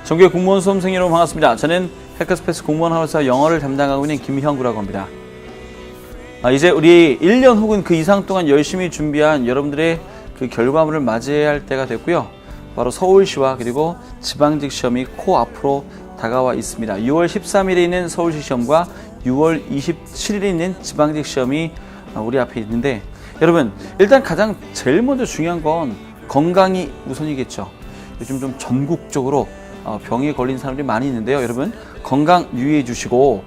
전국의 공무원 수험생 여러분 반갑습니다. 저는 해커스페이스 공무원 하우스와 영어를 담당하고 있는 김형구라고 합니다. 이제 우리 1년 혹은 그 이상 동안 열심히 준비한 여러분들의 그 결과물을 맞이해야 할 때가 됐고요. 바로 서울시와 그리고 지방직 시험이 코앞으로 다가와 있습니다. 6월 13일에 있는 서울시 시험과 6월 27일에 있는 지방직 시험이 우리 앞에 있는데, 여러분 일단 가장 제일 먼저 중요한 건 건강이 우선이겠죠. 요즘 좀 전국적으로 병에 걸린 사람들이 많이 있는데요. 여러분 건강 유의해 주시고,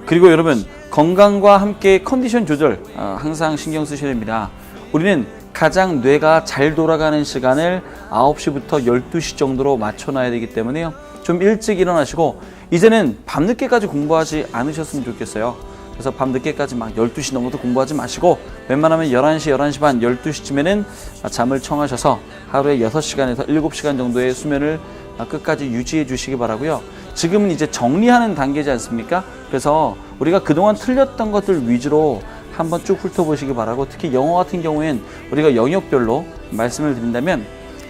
그리고 여러분 건강과 함께 컨디션 조절 항상 신경 쓰셔야 됩니다. 우리는 가장 뇌가 잘 돌아가는 시간을 9시부터 12시 정도로 맞춰놔야 되기 때문에요. 좀 일찍 일어나시고, 이제는 밤늦게까지 공부하지 않으셨으면 좋겠어요. 그래서 밤늦게까지 막 12시 넘어도 공부하지 마시고, 웬만하면 11시, 11시 반, 12시쯤에는 잠을 청하셔서 하루에 6시간에서 7시간 정도의 수면을 끝까지 유지해 주시기 바라고요. 지금은 이제 정리하는 단계지 않습니까? 그래서 우리가 그동안 틀렸던 것들 위주로 한번 쭉 훑어보시기 바라고, 특히 영어 같은 경우엔 우리가 영역별로 말씀을 드린다면,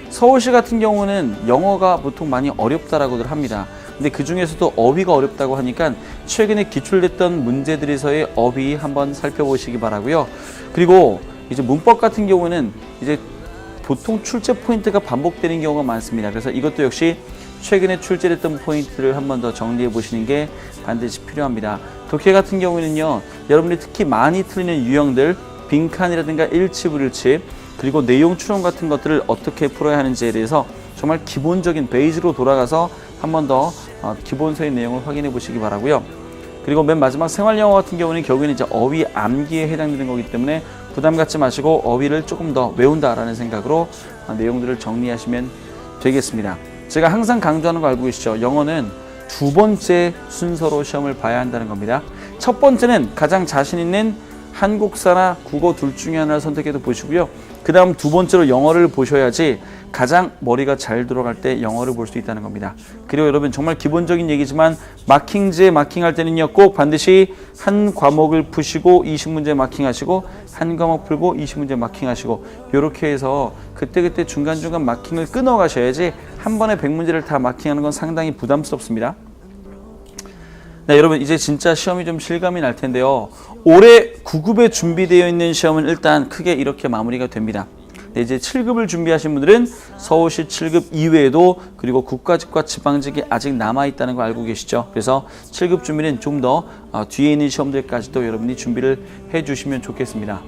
서울시 같은 경우는 영어가 보통 많이 어렵다라고들 합니다. 근데 그 중에서도 어휘가 어렵다고 하니까 최근에 기출됐던 문제들에서의 어휘 한번 살펴보시기 바라고요. 그리고 이제 문법 같은 경우는 이제 보통 출제 포인트가 반복되는 경우가 많습니다. 그래서 이것도 역시 최근에 출제됐던 포인트를 한 번 더 정리해 보시는 게 반드시 필요합니다. 독해 같은 경우에는요, 여러분들이 특히 많이 틀리는 유형들, 빈칸이라든가 일치, 불일치, 그리고 내용 추론 같은 것들을 어떻게 풀어야 하는지에 대해서 정말 기본적인 베이직으로 돌아가서 한 번 더 기본서의 내용을 확인해 보시기 바라고요. 그리고 맨 마지막 생활영어 같은 경우는 결국에는 이제 어휘 암기에 해당되는 거기 때문에 부담 갖지 마시고 어휘를 조금 더 외운다라는 생각으로 내용들을 정리하시면 되겠습니다. 제가 항상 강조하는 거 알고 계시죠? 영어는 두 번째 순서로 시험을 봐야 한다는 겁니다. 첫 번째는 가장 자신 있는 한국사나 국어 둘 중에 하나를 선택해도 보시고요. 그 다음 두 번째로 영어를 보셔야지 가장 머리가 잘 돌아갈 때 영어를 볼 수 있다는 겁니다. 그리고 여러분 정말 기본적인 얘기지만 마킹지에 마킹할 때는요, 꼭 반드시 한 과목을 푸시고 20문제 마킹하시고, 한 과목 풀고 20문제 마킹하시고, 이렇게 해서 그때그때 중간중간 마킹을 끊어 가셔야지 한 번에 100문제를 다 마킹하는 건 상당히 부담스럽습니다. 네, 여러분 이제 진짜 시험이 좀 실감이 날 텐데요. 올해 9급에 준비되어 있는 시험은 일단 크게 이렇게 마무리가 됩니다. 네, 이제 7급을 준비하신 분들은 서울시 7급 이외에도 그리고 국가직과 지방직이 아직 남아있다는 거 알고 계시죠? 그래서 7급 준비는 좀 더 뒤에 있는 시험들까지도 여러분이 준비를 해주시면 좋겠습니다.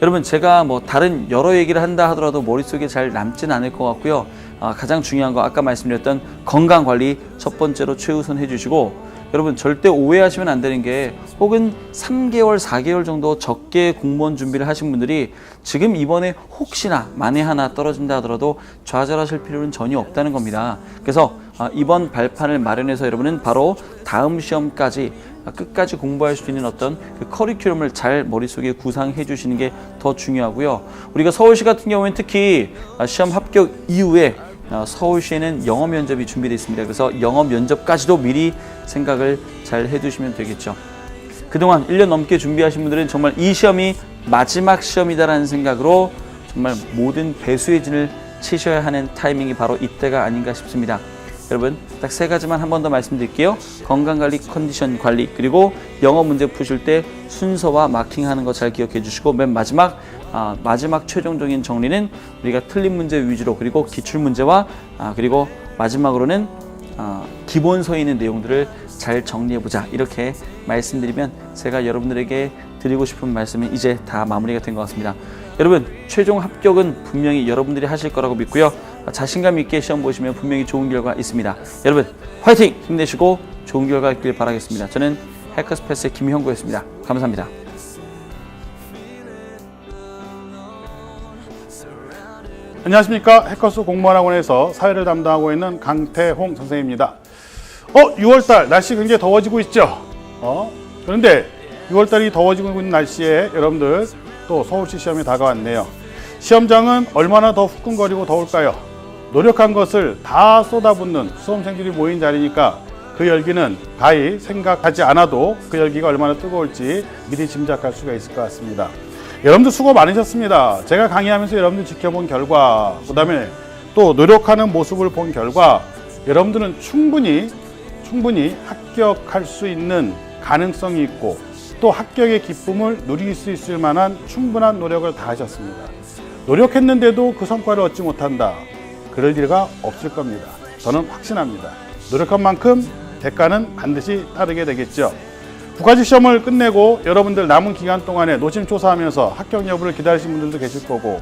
여러분 제가 뭐 다른 여러 얘기를 한다 하더라도 머릿속에 잘 남진 않을 것 같고요. 가장 중요한 거 아까 말씀드렸던 건강관리 첫 번째로 최우선 해주시고, 여러분 절대 오해하시면 안 되는 게, 혹은 3개월, 4개월 정도 적게 공무원 준비를 하신 분들이 지금 이번에 혹시나 만에 하나 떨어진다 하더라도 좌절하실 필요는 전혀 없다는 겁니다. 그래서 이번 발판을 마련해서 여러분은 바로 다음 시험까지 끝까지 공부할 수 있는 어떤 그 커리큘럼을 잘 머릿속에 구상해 주시는 게 더 중요하고요. 우리가 서울시 같은 경우에는 특히 시험 합격 이후에 서울시에는 영어 면접이 준비되어 있습니다. 그래서 영어 면접까지도 미리 생각을 잘 해두시면 되겠죠. 그동안 1년 넘게 준비하신 분들은 정말 이 시험이 마지막 시험이다라는 생각으로 정말 모든 배수의 진을 치셔야 하는 타이밍이 바로 이때가 아닌가 싶습니다. 여러분 딱 3가지만 한 번 더 말씀드릴게요. 건강관리, 컨디션 관리, 그리고 영어 문제 푸실 때 순서와 마킹하는 거 잘 기억해 주시고, 맨 마지막 최종적인 정리는 우리가 틀린 문제 위주로, 그리고 기출문제와 그리고 마지막으로는 기본서에 있는 내용들을 잘 정리해보자, 이렇게 말씀드리면 제가 여러분들에게 드리고 싶은 말씀이 이제 다 마무리가 된 것 같습니다. 여러분 최종 합격은 분명히 여러분들이 하실 거라고 믿고요. 자신감 있게 시험 보시면 분명히 좋은 결과 있습니다. 여러분 화이팅! 힘내시고 좋은 결과 있길 바라겠습니다. 저는 해커스페이스의 김형구였습니다. 감사합니다. 안녕하십니까. 해커스 공무원학원에서 사회를 담당하고 있는 강태홍 선생님입니다. 6월달 날씨 굉장히 더워지고 있죠. 그런데 6월달이 더워지고 있는 날씨에 여러분들 또 서울시 시험이 다가왔네요. 시험장은 얼마나 더 후끈거리고 더울까요? 노력한 것을 다 쏟아붓는 수험생들이 모인 자리니까 그 열기는 가히 생각하지 않아도 그 열기가 얼마나 뜨거울지 미리 짐작할 수가 있을 것 같습니다. 여러분들 수고 많으셨습니다. 제가 강의하면서 여러분들 지켜본 결과, 그 다음에 또 노력하는 모습을 본 결과 여러분들은 충분히 합격할 수 있는 가능성이 있고 또 합격의 기쁨을 누릴 수 있을 만한 충분한 노력을 다하셨습니다. 노력했는데도 그 성과를 얻지 못한다. 그럴 리가 없을 겁니다. 저는 확신합니다. 노력한 만큼 대가는 반드시 따르게 되겠죠. 국가직 시험을 끝내고 여러분들 남은 기간 동안에 노심초사하면서 합격 여부를 기다리신 분들도 계실 거고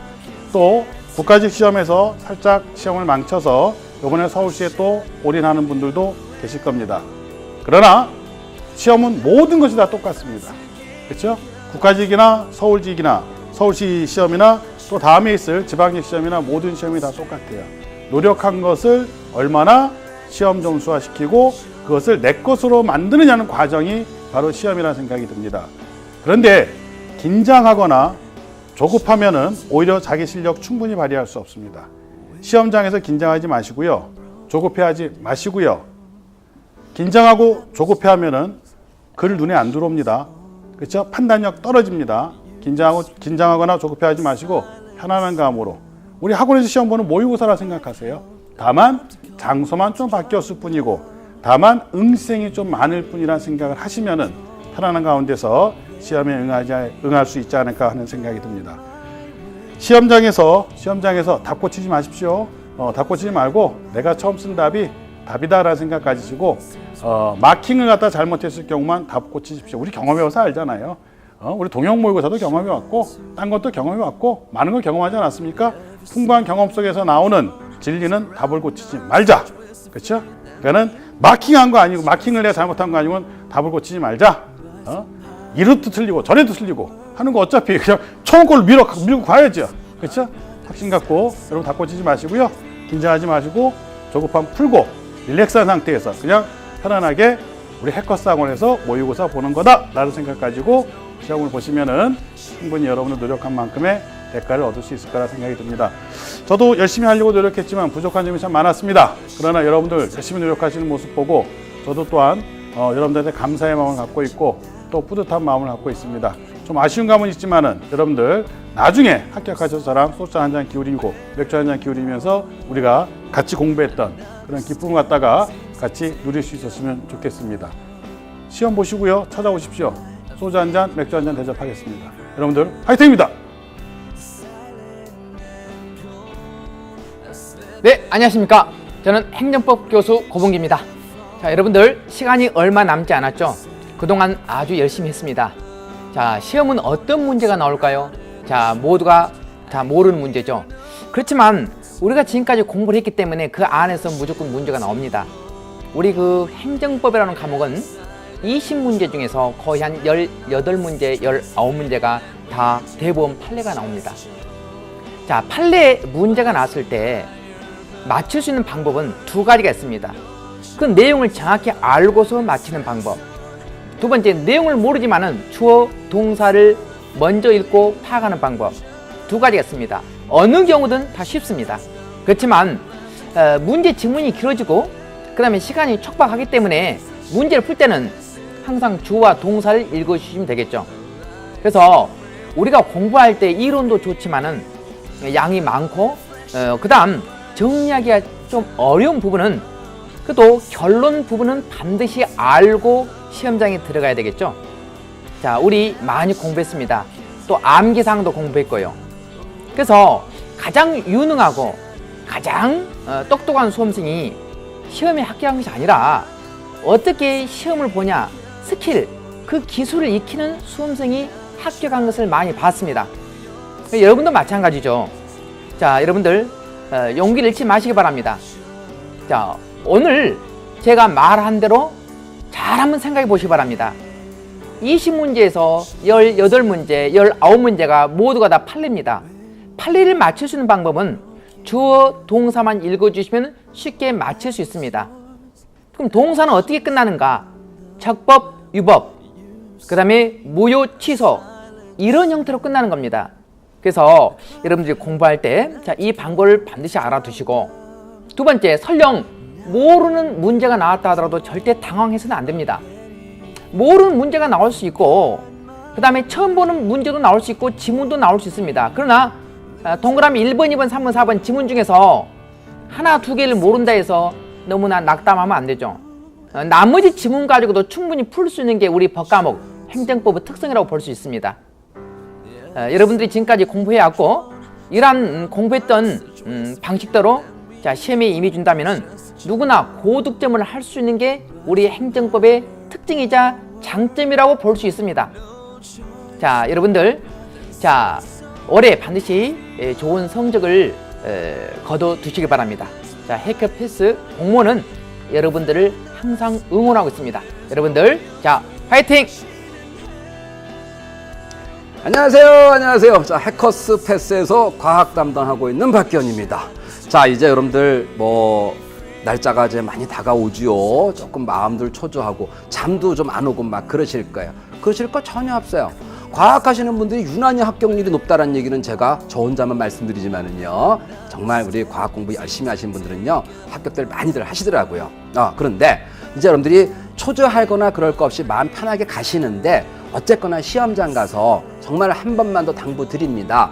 또 국가직 시험에서 살짝 시험을 망쳐서 이번에 서울시에 또 올인하는 분들도 계실 겁니다. 그러나 시험은 모든 것이 다 똑같습니다. 그렇죠? 국가직이나 서울직이나 서울시 시험이나 또 다음에 있을 지방직 시험이나 모든 시험이 다 똑같아요. 노력한 것을 얼마나 시험 점수화시키고 그것을 내 것으로 만드느냐는 과정이 바로 시험이라는 생각이 듭니다. 그런데 긴장하거나 조급하면은 오히려 자기 실력 충분히 발휘할 수 없습니다. 시험장에서 긴장하지 마시고요. 조급해하지 마시고요. 긴장하고 조급해하면은 글 눈에 안 들어옵니다. 그렇죠? 판단력 떨어집니다. 긴장하거나 조급해하지 마시고 편안한 감으로 우리 학원에서 시험 보는 모의고사라 생각하세요. 다만 장소만 좀 바뀌었을 뿐이고 다만 응시생이 좀 많을 뿐이라는 생각을 하시면은 편안한 가운데서 시험에 응할 수 있지 않을까 하는 생각이 듭니다. 시험장에서 답고 치지 마십시오. 답고 치지 말고 내가 처음 쓴 답이 답이다라는 생각 가지시고 마킹을 갖다 잘못했을 경우만 답고 치십시오. 우리 경험해서 알잖아요. 우리 동영 모의고사도 경험해 왔고 딴 것도 경험해 왔고 많은 걸 경험하지 않았습니까? 풍부한 경험 속에서 나오는 진리는 답을 고치지 말자. 그렇죠? 그러니까는 마킹한 거 아니고 마킹을 내가 잘못한 거 아니면 답을 고치지 말자. 이것도 틀리고 저래도 틀리고 하는 거 어차피 그냥 처음 걸로 밀고 가야죠. 그렇죠? 확신 갖고 여러분 답 고치지 마시고요. 긴장하지 마시고 조급함 풀고 릴렉스한 상태에서 그냥 편안하게 우리 해커스 학원에서 모의고사 보는 거다 라는 생각 가지고 시험을 보시면은 충분히 여러분의 노력한 만큼의 대가를 얻을 수 있을 거라 생각이 듭니다. 저도 열심히 하려고 노력했지만 부족한 점이 참 많았습니다. 그러나 여러분들 열심히 노력하시는 모습 보고 저도 또한 여러분들한테 감사의 마음을 갖고 있고 또 뿌듯한 마음을 갖고 있습니다. 좀 아쉬운 감은 있지만은 여러분들 나중에 합격하셔서 저랑 소주 한 잔 기울이고 맥주 한 잔 기울이면서 우리가 같이 공부했던 그런 기쁨을 갖다가 같이 누릴 수 있었으면 좋겠습니다. 시험 보시고요. 찾아오십시오. 소주 한 잔, 맥주 한 잔 대접하겠습니다. 여러분들 화이팅입니다. 네, 안녕하십니까. 저는 행정법 교수 고봉기입니다. 자, 여러분들 시간이 얼마 남지 않았죠? 그동안 아주 열심히 했습니다. 자, 시험은 어떤 문제가 나올까요? 자, 모두가 다 모르는 문제죠. 그렇지만 우리가 지금까지 공부를 했기 때문에 그 안에서 무조건 문제가 나옵니다. 우리 그 행정법이라는 과목은 20문제 중에서 거의 한 18문제, 19문제가 다 대법원 판례가 나옵니다. 자, 판례 문제가 나왔을 때 맞출 수 있는 방법은 두 가지가 있습니다. 그 내용을 정확히 알고서 맞히는 방법. 두 번째, 내용을 모르지만은 주어, 동사를 먼저 읽고 파악하는 방법. 두 가지가 있습니다. 어느 경우든 다 쉽습니다. 그렇지만 문제 지문이 길어지고 그 다음에 시간이 촉박하기 때문에 문제를 풀 때는 항상 주어와 동사를 읽어주시면 되겠죠. 그래서 우리가 공부할 때 이론도 좋지만은 양이 많고 그 다음 정리하기가 좀 어려운 부분은 그래도 결론 부분은 반드시 알고 시험장에 들어가야 되겠죠. 자, 우리 많이 공부했습니다. 또 암기사항도 공부했고요. 그래서 가장 유능하고 가장 똑똑한 수험생이 시험에 합격한 것이 아니라 어떻게 시험을 보냐, 스킬, 그 기술을 익히는 수험생이 합격한 것을 많이 봤습니다. 여러분도 마찬가지죠. 자, 여러분들 용기를 잃지 마시기 바랍니다. 자, 오늘 제가 말한 대로 잘 한번 생각해 보시기 바랍니다. 20문제에서 18문제, 19문제가 모두가 다 판례입니다. 판례를 맞출 수 있는 방법은 주어, 동사만 읽어주시면 쉽게 맞출 수 있습니다. 그럼 동사는 어떻게 끝나는가? 적법, 유법, 그 다음에 무효, 취소, 이런 형태로 끝나는 겁니다. 그래서 여러분들이 공부할 때 이 방법을 반드시 알아두시고, 두 번째, 설령 모르는 문제가 나왔다 하더라도 절대 당황해서는 안 됩니다. 모르는 문제가 나올 수 있고 그 다음에 처음 보는 문제도 나올 수 있고 지문도 나올 수 있습니다. 그러나 동그라미 1번, 2번, 3번, 4번 지문 중에서 하나, 두 개를 모른다 해서 너무나 낙담하면 안 되죠. 나머지 지문 가지고도 충분히 풀 수 있는 게 우리 법과목 행정법의 특성이라고 볼 수 있습니다. 여러분들이 지금까지 공부해왔고 이러한 공부했던 방식대로 자, 시험에 임해준다면 누구나 고득점을 할 수 있는 게 우리 행정법의 특징이자 장점이라고 볼 수 있습니다. 자, 여러분들, 자, 올해 반드시 좋은 성적을 거둬두시기 바랍니다. 자, 해커패스 공무원은 여러분들을 항상 응원하고 있습니다. 여러분들, 자, 화이팅! 안녕하세요. 자, 해커스 패스에서 과학 담당하고 있는 박기현입니다. 자, 이제 여러분들 날짜가 이제 많이 다가오지요. 조금 마음들 초조하고 잠도 좀 안 오고 막 그러실 거예요. 그러실 거 전혀 없어요. 과학하시는 분들이 유난히 합격률이 높다는 얘기는 제가 저 혼자만 말씀드리지만은요, 정말 우리 과학 공부 열심히 하시는 분들은요 합격들 많이들 하시더라고요. 그런데 이제 여러분들이 초조하거나 그럴 거 없이 마음 편하게 가시는데 어쨌거나 시험장 가서 정말 한 번만 더 당부드립니다.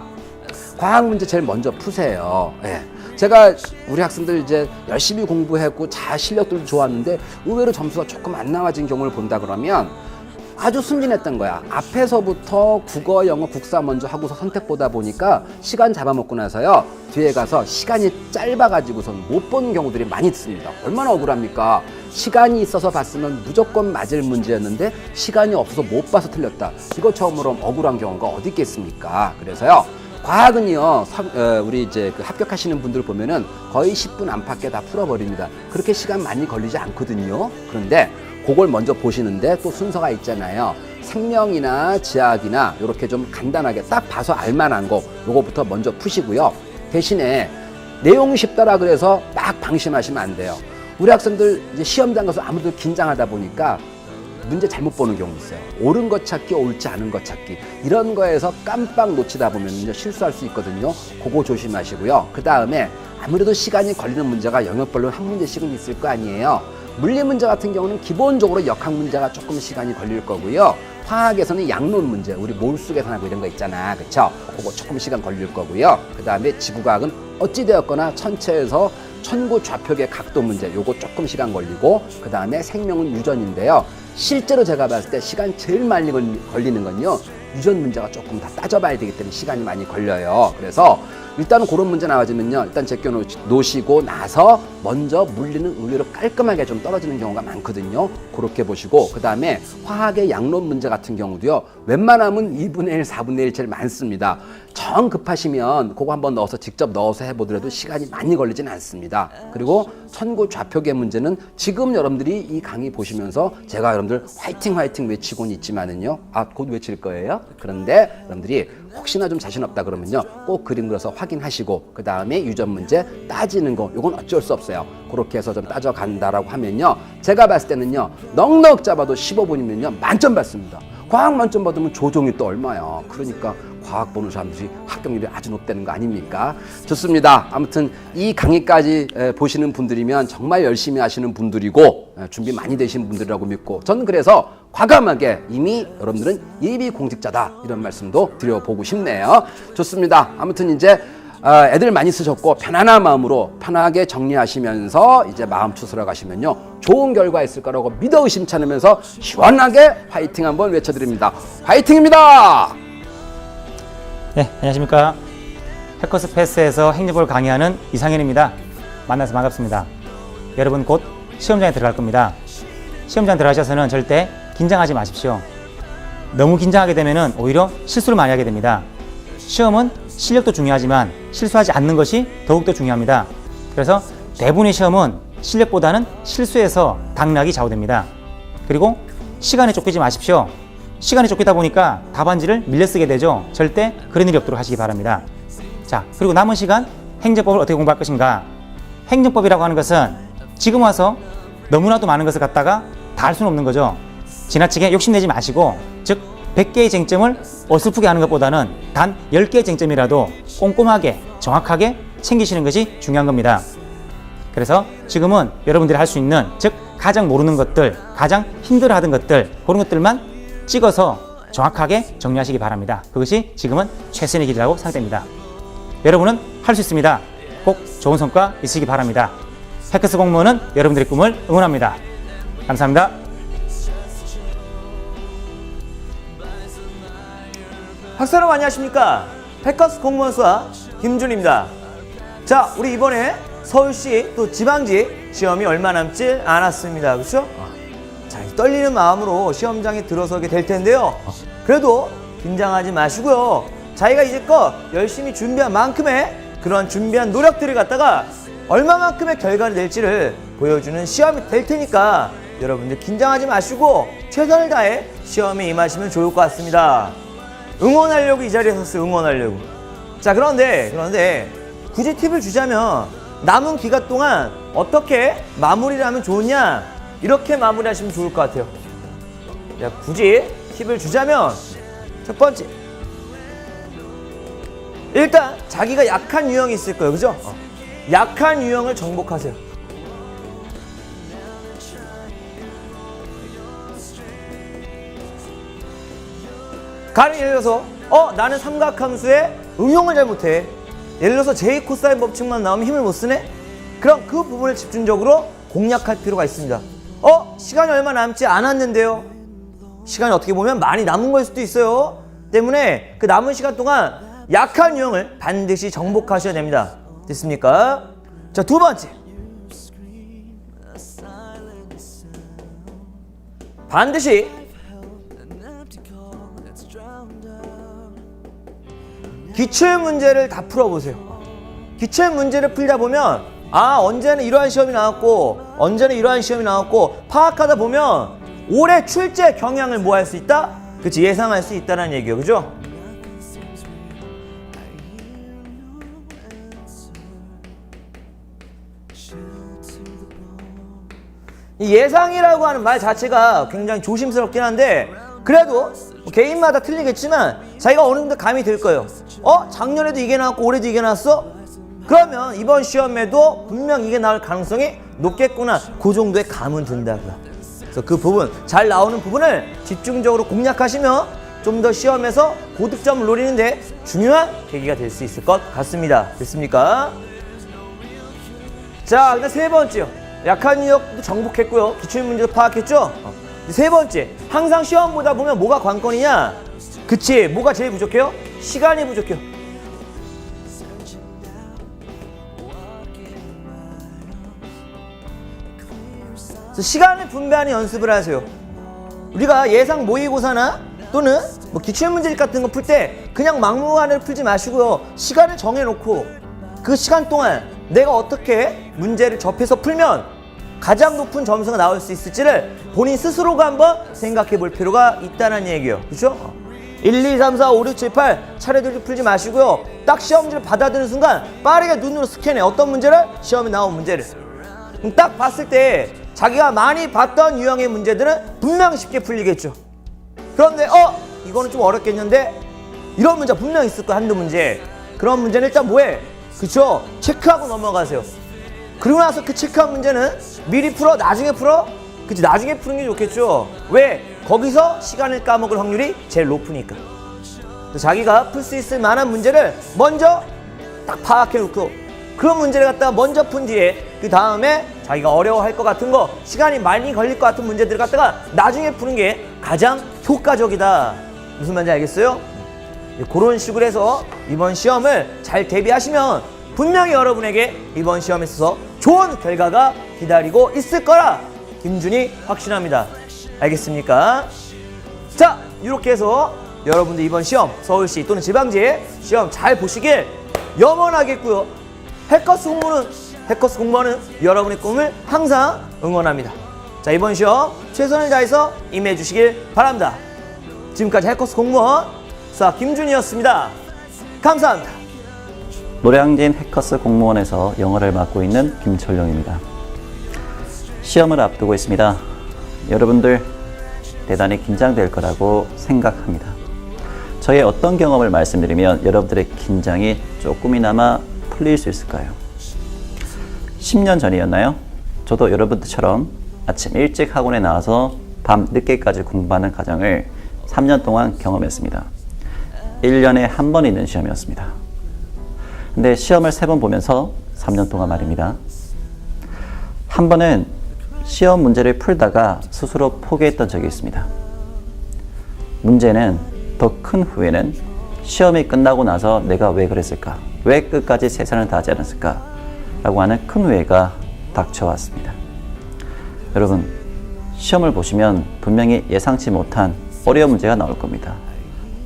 과학 문제 제일 먼저 푸세요. 예. 제가 우리 학생들 이제 열심히 공부했고 실력들도 좋았는데 의외로 점수가 조금 안 나와진 경우를 본다 그러면 아주 순진했던 거야. 앞에서부터 국어, 영어, 국사 먼저 하고서 선택 보다 보니까 시간 잡아먹고 나서요 뒤에 가서 시간이 짧아가지고선 못 보는 경우들이 많이 있습니다. 얼마나 억울합니까? 시간이 있어서 봤으면 무조건 맞을 문제였는데 시간이 없어서 못 봐서 틀렸다. 이거 처음으로 억울한 경우가 어디 있겠습니까? 그래서요 과학은요 우리 이제 합격하시는 분들 보면은 거의 10분 안팎에 다 풀어버립니다. 그렇게 시간 많이 걸리지 않거든요. 그런데 그걸 먼저 보시는데 또 순서가 있잖아요. 생명이나 지학이나 이렇게 좀 간단하게 딱 봐서 알만한 거 요거부터 먼저 푸시고요. 대신에 내용이 쉽더라 그래서 막 방심하시면 안 돼요. 우리 학생들 이제 시험장 가서 아무래도 긴장하다 보니까 문제 잘못 보는 경우 있어요. 옳은 것 찾기, 옳지 않은 것 찾기 이런 거에서 깜빡 놓치다 보면 실수할 수 있거든요. 그거 조심하시고요. 그 다음에 아무래도 시간이 걸리는 문제가 영역별로 한 문제씩은 있을 거 아니에요. 물리 문제 같은 경우는 기본적으로 역학 문제가 조금 시간이 걸릴 거고요. 화학에서는 양론 문제, 우리 몰수 계산하고 이런 거 있잖아, 그쵸? 그거 조금 시간 걸릴 거고요. 그 다음에 지구과학은 어찌되었거나 천체에서 천구 좌표의 각도 문제, 요거 조금 시간 걸리고, 그 다음에 생명은 유전인데요. 실제로 제가 봤을 때 시간 제일 많이 걸리는 건요, 유전 문제가 조금 다 따져봐야 되기 때문에 시간이 많이 걸려요. 그래서 일단은 그런 문제 나와지면요, 일단 제껴 놓으시고 나서 먼저 물리는 의외로 깔끔하게 좀 떨어지는 경우가 많거든요. 그렇게 보시고, 그 다음에 화학의 양론 문제 같은 경우도요, 웬만하면 2분의 1, 4분의 1 제일 많습니다. 정 급하시면 그거 한번 넣어서 직접 넣어서 해보더라도 시간이 많이 걸리진 않습니다. 그리고 천구 좌표계 문제는 지금 여러분들이 이 강의 보시면서 제가 여러분들 화이팅 외치고는 있지만은요, 곧 외칠 거예요. 그런데 여러분들이 혹시나 좀 자신 없다 그러면요, 꼭 그림 그려서 확인하시고, 그 다음에 유전 문제 따지는 거, 요건 어쩔 수 없어요. 그렇게 해서 좀 따져간다라고 하면요, 제가 봤을 때는요, 넉넉 잡아도 15분이면요 만점 받습니다. 과학 만점 받으면 조종이 또 얼마야. 그러니까 과학 보는 사람들이 합격률이 아주 높다는 거 아닙니까? 좋습니다. 아무튼 이 강의까지 보시는 분들이면 정말 열심히 하시는 분들이고 준비 많이 되신 분들이라고 믿고, 저는 그래서 과감하게 이미 여러분들은 예비 공직자다 이런 말씀도 드려보고 싶네요. 좋습니다. 아무튼 이제 애들 많이 쓰셨고 편안한 마음으로 편하게 정리하시면서 이제 마음 추스러 가시면요 좋은 결과 있을 거라고 믿어 의심치 않으면서 시원하게 화이팅 한번 외쳐드립니다. 화이팅입니다. 네, 안녕하십니까. 해커스 패스에서 행정법을 강의하는 이상현입니다. 만나서 반갑습니다. 여러분 곧 시험장에 들어갈 겁니다. 시험장 들어가셔서는 절대 긴장하지 마십시오. 너무 긴장하게 되면 오히려 실수를 많이 하게 됩니다. 시험은 실력도 중요하지만 실수하지 않는 것이 더욱더 중요합니다. 그래서 대부분의 시험은 실력보다는 실수에서 당락이 좌우됩니다. 그리고 시간에 쫓기지 마십시오. 시간에 쫓기다 보니까 답안지를 밀려 쓰게 되죠. 절대 그런 일이 없도록 하시기 바랍니다. 자, 그리고 남은 시간 행정법을 어떻게 공부할 것인가? 행정법이라고 하는 것은 지금 와서 너무나도 많은 것을 갖다가 다 할 수는 없는 거죠. 지나치게 욕심내지 마시고, 즉 100개의 쟁점을 어설프게 하는 것보다는 단 10개의 쟁점이라도 꼼꼼하게 정확하게 챙기시는 것이 중요한 겁니다. 그래서 지금은 여러분들이 할 수 있는, 즉 가장 모르는 것들, 가장 힘들어하던 것들, 그런 것들만 찍어서 정확하게 정리하시기 바랍니다. 그것이 지금은 최선의 길이라고 생각됩니다. 여러분은 할 수 있습니다. 꼭 좋은 성과 있으시기 바랍니다. 해커스 공무원은 여러분들의 꿈을 응원합니다. 감사합니다. 학생 여러분 안녕하십니까? 해커스 공무원 수학 김준입니다. 자, 우리 이번에 서울시 또 지방지 시험이 얼마 남지 않았습니다. 그렇죠? 자, 떨리는 마음으로 시험장에 들어서게 될 텐데요. 그래도 긴장하지 마시고요. 자기가 이제껏 열심히 준비한 만큼의 그런 준비한 노력들을 갖다가 얼마만큼의 결과를 낼지를 보여주는 시험이 될 테니까 여러분들 긴장하지 마시고 최선을 다해 시험에 임하시면 좋을 것 같습니다. 응원하려고 이 자리에 섰어요. 응원하려고. 자, 그런데 굳이 팁을 주자면 남은 기간 동안 어떻게 마무리를 하면 좋으냐, 이렇게 마무리하시면 좋을 것 같아요. 자, 굳이 팁을 주자면 첫 번째, 일단 자기가 약한 유형이 있을 거예요. 그죠? 약한 유형을 정복하세요. 가령 예를 들어서 나는 삼각함수의 응용을 잘 못해. 예를 들어서 j 코사인 법칙만 나오면 힘을 못 쓰네? 그럼 그 부분을 집중적으로 공략할 필요가 있습니다. 시간이 얼마 남지 않았는데요. 시간이 어떻게 보면 많이 남은 걸 수도 있어요. 때문에 그 남은 시간 동안 약한 유형을 반드시 정복하셔야 됩니다. 됐습니까? 자, 두 번째, 반드시 기출 문제를 다 풀어보세요. 기출 문제를 풀다 보면 언제는 이러한 시험이 나왔고 언제는 이러한 시험이 나왔고 파악하다 보면 올해 출제 경향을 뭐 할 수 있다? 그치, 예상할 수 있다는 얘기예요. 그죠? 이 예상이라고 하는 말 자체가 굉장히 조심스럽긴 한데 그래도 개인마다 틀리겠지만 자기가 어느 정도 감이 들 거예요. 작년에도 이게 나왔고 올해도 이게 나왔어? 그러면 이번 시험에도 분명 이게 나올 가능성이 높겠구나, 그 정도의 감은 든다고요. 그래서 그 부분, 잘 나오는 부분을 집중적으로 공략하시면 좀 더 시험에서 고득점을 노리는데 중요한 계기가 될 수 있을 것 같습니다. 됐습니까? 자, 그다음 세 번째요. 약한 유형도 정복했고요. 기출문제도 파악했죠? 세 번째, 항상 시험 보다 보면 뭐가 관건이냐? 그치, 뭐가 제일 부족해요? 시간이 부족해요. 그래서 시간을 분배하는 연습을 하세요. 우리가 예상 모의고사나 또는 뭐 기출문제 같은 거 풀 때 그냥 막무가내로 풀지 마시고요. 시간을 정해놓고 그 시간 동안 내가 어떻게 문제를 접해서 풀면 가장 높은 점수가 나올 수 있을지를 본인 스스로가 한번 생각해 볼 필요가 있다는 얘기예요. 그렇죠? 1, 2, 3, 4, 5, 6, 7, 8 차례대로 풀지 마시고요. 딱 시험지를 받아드는 순간 빠르게 눈으로 스캔해. 어떤 문제를? 시험에 나온 문제를. 그럼 딱 봤을 때 자기가 많이 봤던 유형의 문제들은 분명 쉽게 풀리겠죠. 그런데 이거는 좀 어렵겠는데 이런 문제 분명 있을 거야. 한두 문제. 그런 문제는 일단 뭐해? 그쵸? 체크하고 넘어가세요. 그러고 나서 그 체크한 문제는 미리 풀어? 나중에 풀어? 그치, 나중에 푸는 게 좋겠죠. 왜? 거기서 시간을 까먹을 확률이 제일 높으니까. 자기가 풀 수 있을 만한 문제를 먼저 딱 파악해놓고 그런 문제를 갖다가 먼저 푼 뒤에 그 다음에 자기가 어려워할 것 같은 거, 시간이 많이 걸릴 것 같은 문제들을 갖다가 나중에 푸는 게 가장 효과적이다. 무슨 말인지 알겠어요? 그런 식으로 해서 이번 시험을 잘 대비하시면 분명히 여러분에게 이번 시험에 있어서 좋은 결과가 기다리고 있을 거라 김준이 확신합니다. 알겠습니까? 자, 이렇게 해서 여러분들 이번 시험 서울시 또는 지방지 시험 잘 보시길 염원하겠고요. 해커스 공무원은 여러분의 꿈을 항상 응원합니다. 자, 이번 시험 최선을 다해서 임해 주시길 바랍니다. 지금까지 해커스 공무원 수학 김준이었습니다. 감사합니다. 노량진 해커스 공무원에서 영어를 맡고 있는 김철용입니다. 시험을 앞두고 있습니다. 여러분들 대단히 긴장될 거라고 생각합니다. 저의 어떤 경험을 말씀드리면 여러분들의 긴장이 조금이나마 풀릴 수 있을까요? 10년 전이었나요? 저도 여러분들처럼 아침 일찍 학원에 나와서 밤 늦게까지 공부하는 과정을 3년 동안 경험했습니다. 1년에 한 번 있는 시험이었습니다. 근데 시험을 3번 보면서 3년 동안 말입니다. 한 번은 시험 문제를 풀다가 스스로 포기했던 적이 있습니다. 문제는 더 큰 후회는 시험이 끝나고 나서 내가 왜 그랬을까? 왜 끝까지 최선을 다하지 않았을까? 라고 하는 큰 후회가 닥쳐왔습니다. 여러분, 시험을 보시면 분명히 예상치 못한 어려운 문제가 나올 겁니다.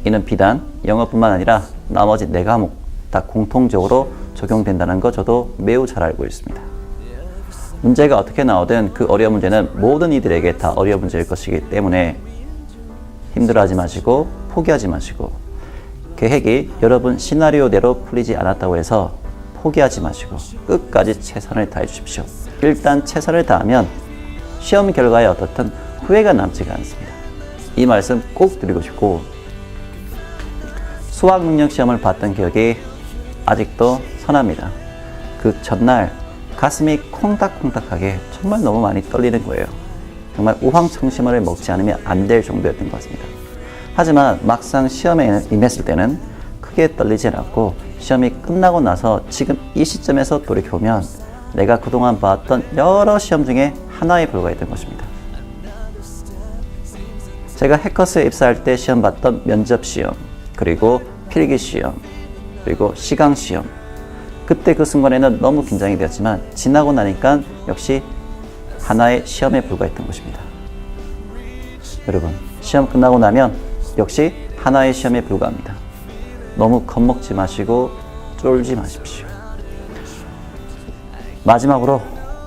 이는 비단 영어뿐만 아니라 나머지 4과목 다 공통적으로 적용된다는 거 저도 매우 잘 알고 있습니다. 문제가 어떻게 나오든 그 어려운 문제는 모든 이들에게 다 어려운 문제일 것이기 때문에 힘들어하지 마시고 포기하지 마시고, 계획이 여러분 시나리오대로 풀리지 않았다고 해서 포기하지 마시고 끝까지 최선을 다해 주십시오. 일단 최선을 다하면 시험 결과에 어떻든 후회가 남지가 않습니다. 이 말씀 꼭 드리고 싶고, 수학 능력 시험을 봤던 기억이 아직도 선합니다. 그 전날 가슴이 콩닥콩닥하게 정말 너무 많이 떨리는 거예요. 정말 우황청심원을 먹지 않으면 안 될 정도였던 것 같습니다. 하지만 막상 시험에 임했을 때는 크게 떨리지 않았고, 시험이 끝나고 나서 지금 이 시점에서 돌이켜보면 내가 그동안 봤던 여러 시험 중에 하나에 불과했던 것입니다. 제가 해커스에 입사할 때 시험 봤던 면접 시험, 그리고 필기 시험, 그리고 시강 시험, 그때 그 순간에는 너무 긴장이 되었지만 지나고 나니까 역시 하나의 시험에 불과했던 것입니다. 여러분, 시험 끝나고 나면 역시 하나의 시험에 불과합니다. 너무 겁먹지 마시고 쫄지 마십시오. 마지막으로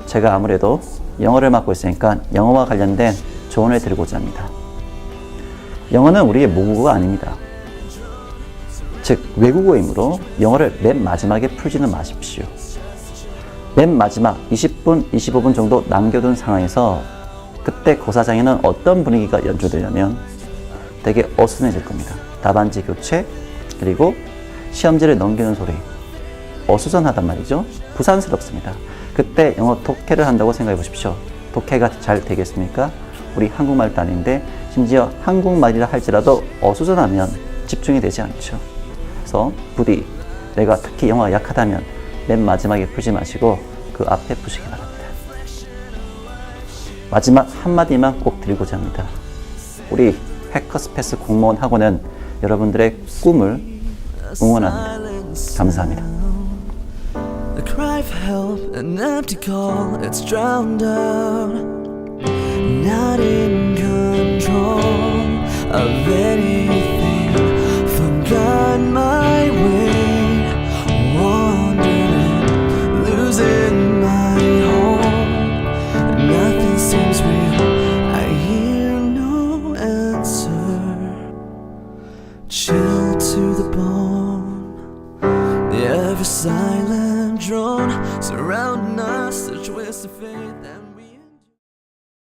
제가 아무래도 영어를 맡고 있으니까 영어와 관련된 조언을 드리고자 합니다. 영어는 우리의 모국어가 아닙니다. 즉, 외국어이므로 영어를 맨 마지막에 풀지는 마십시오. 맨 마지막 20분, 25분 정도 남겨둔 상황에서 그때 고사장에는 어떤 분위기가 연출되냐면 되게 어수선해질 겁니다. 답안지 교체, 그리고 시험지를 넘기는 소리. 어수선하단 말이죠. 부산스럽습니다. 그때 영어 독해를 한다고 생각해 보십시오. 독해가 잘 되겠습니까? 우리 한국말도 아닌데 심지어 한국말이라 할지라도 어수선하면 집중이 되지 않죠. 그래서 부디 내가 특히 영어가 약하다면 맨 마지막에 풀지 마시고 그 앞에 푸시기 바랍니다. 마지막 한마디만 꼭 드리고자 합니다. 우리 해커스 패스 공무원 학원은 여러분들의 꿈을 응원합니다. 감사합니다. A cry for help, an empty call, it's drowned out. Not in control of anything. Forgot my way, wandering, losing my home. Nothing seems real, I hear no answer. Chill to the bone, the ever silent drone surrounding us, a twist of fate that